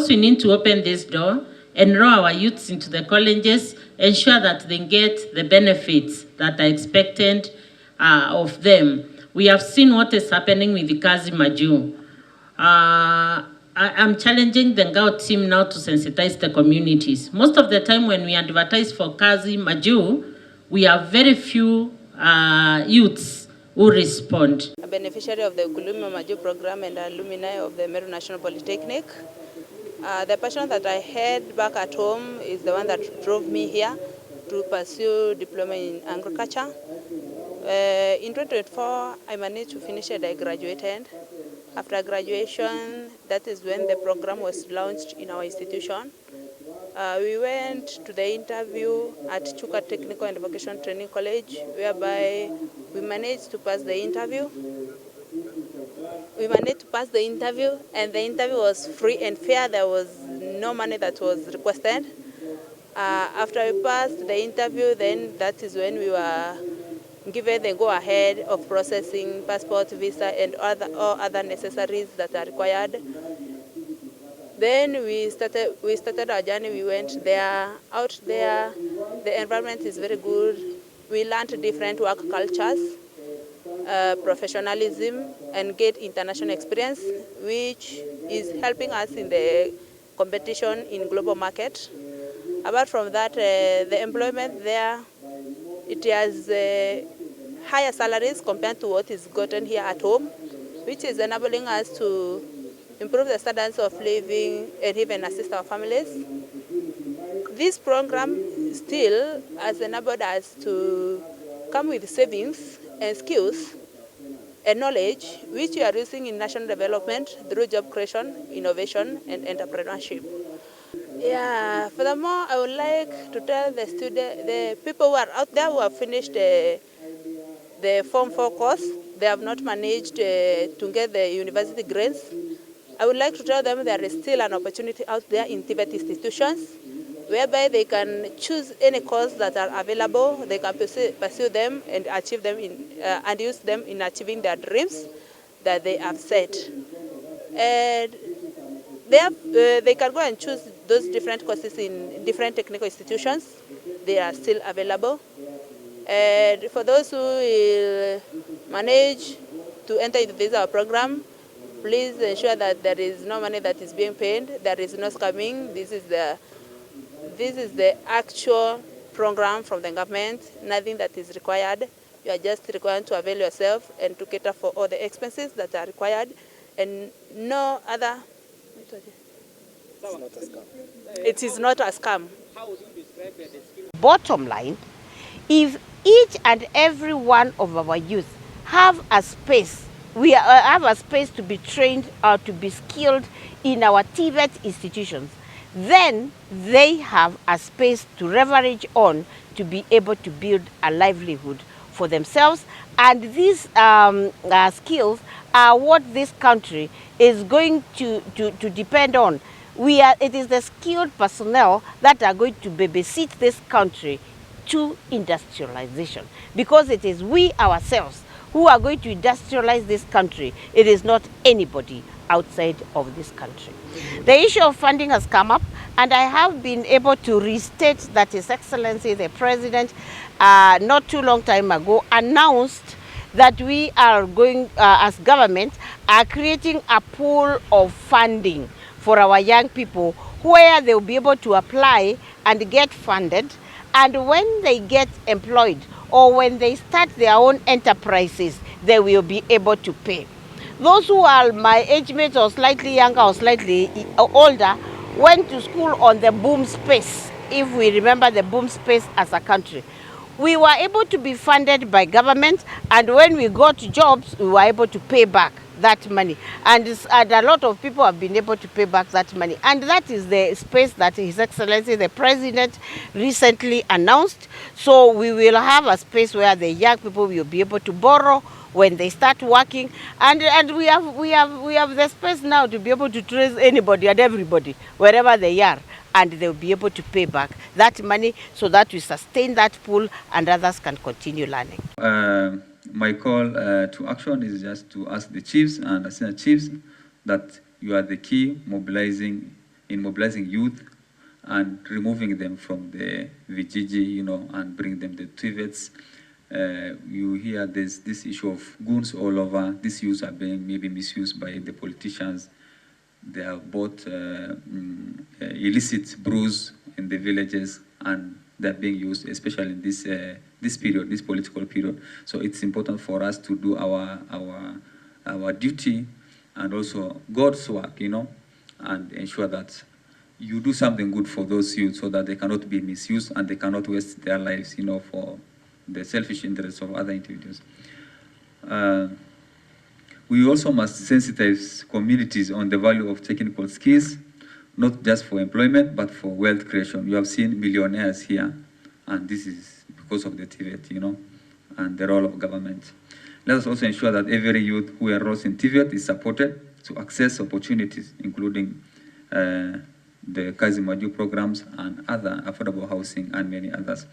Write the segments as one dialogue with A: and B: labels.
A: We need to open this door, enroll our youths into the colleges, ensure that they get the benefits that are expected of them. We have seen what is happening with the Kazi Maju. I'm challenging the Ngao team now to sensitize the communities. Most of the time when we advertise for Kazi Maju, we have very few youths who respond.
B: A beneficiary of the Kulumi Maju program and alumni of the Meru National Polytechnic. The passion that I had back at home is the one that drove me here to pursue diploma in agriculture. In 2024, I managed to finish it. I graduated. After graduation, that is when the program was launched in our institution. We went to the interview at Chuka Technical and Vocational Training College, whereby we managed to pass the interview. And the interview was free and fair. There was no money that was requested. After we passed the interview, then that is when we were given the go-ahead of processing passport, visa, and all other necessaries that are required. Then we started our journey. We went there. Out there, the environment is very good. We learned different work cultures, professionalism, and get international experience, which is helping us in the competition in global market. Apart from that, the employment there, it has higher salaries compared to what is gotten here at home, which is enabling us to improve the standards of living and even assist our families. This program still has enabled us to come with savings and skills and knowledge which we are using in national development through job creation, innovation, and entrepreneurship. Yeah, furthermore, I would like to tell the people who are out there who have finished the Form 4 course, they have not managed to get the university grades. I would like to tell them there is still an opportunity out there in TVET institutions whereby they can choose any course that are available. They can pursue them and achieve them and use them in achieving their dreams that they have set. And they can go and choose those different courses in different technical institutions. They are still available. And for those who will manage to enter into this our program, please ensure that there is no money that is being paid, there is no scamming. This is the actual program from the government, nothing that is required. You are just required to avail yourself and to cater for all the expenses that are required and no other. It is not a scam. How would you describe the skill?
C: Bottom line, if each and every one of our youth have a space, we have a space to be trained or to be skilled in our TVET institutions, then they have a space to leverage on to be able to build a livelihood for themselves. And these skills are what this country is going to depend on. It is the skilled personnel that are going to babysit this country to industrialization, because it is we ourselves who are going to industrialize this country. It is not anybody outside of this country. The issue of funding has come up, and I have been able to restate that His Excellency the President not too long time ago announced that we are going, as government, are creating a pool of funding for our young people where they will be able to apply and get funded. And when they get employed or when they start their own enterprises, they will be able to pay. Those who are my age mates or slightly younger or slightly older went to school on the boom space, if we remember the boom space as a country. We were able to be funded by government, and when we got jobs, we were able to pay back that money. And a lot of people have been able to pay back that money. And that is the space that His Excellency the President recently announced. So we will have a space where the young people will be able to borrow when they start working, and we have the space now to be able to trace anybody and everybody wherever they are, and they'll be able to pay back that money so that we sustain that pool and others can continue learning.
D: My call to action is just to ask the chiefs and assistant chiefs that you are the key mobilizing in mobilizing youth and removing them from the VGG, and bring them to TVETs. You hear there's this issue of goons all over. These youths are being maybe misused by the politicians. They have bought illicit brews in the villages, and they're being used, especially in this period, this political period. So it's important for us to do our duty and also God's work, and ensure that you do something good for those youth so that they cannot be misused and they cannot waste their lives, for the selfish interests of other individuals. We also must sensitize communities on the value of technical skills, not just for employment, but for wealth creation. You have seen millionaires here, and this is because of the TVET, and the role of government. Let us also ensure that every youth who enrolls in TVET is supported to access opportunities, including the Kazi Maju programs and other affordable housing and many others.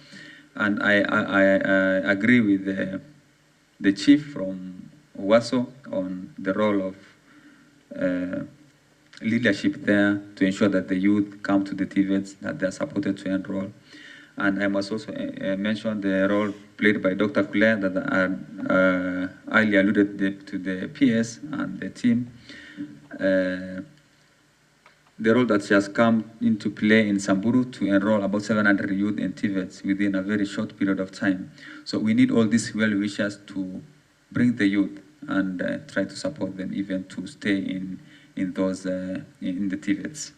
D: And I agree with the chief from WASO on the role of leadership there to ensure that the youth come to the TVETs, that they are supported to enroll. And I must also mention the role played by Dr. Claire that I earlier alluded to the PS and the team. The role that she has come into play in Samburu to enroll about 700 youth in TVETs within a very short period of time. So we need all these well-wishers to bring the youth and try to support them even to stay in the TVETs.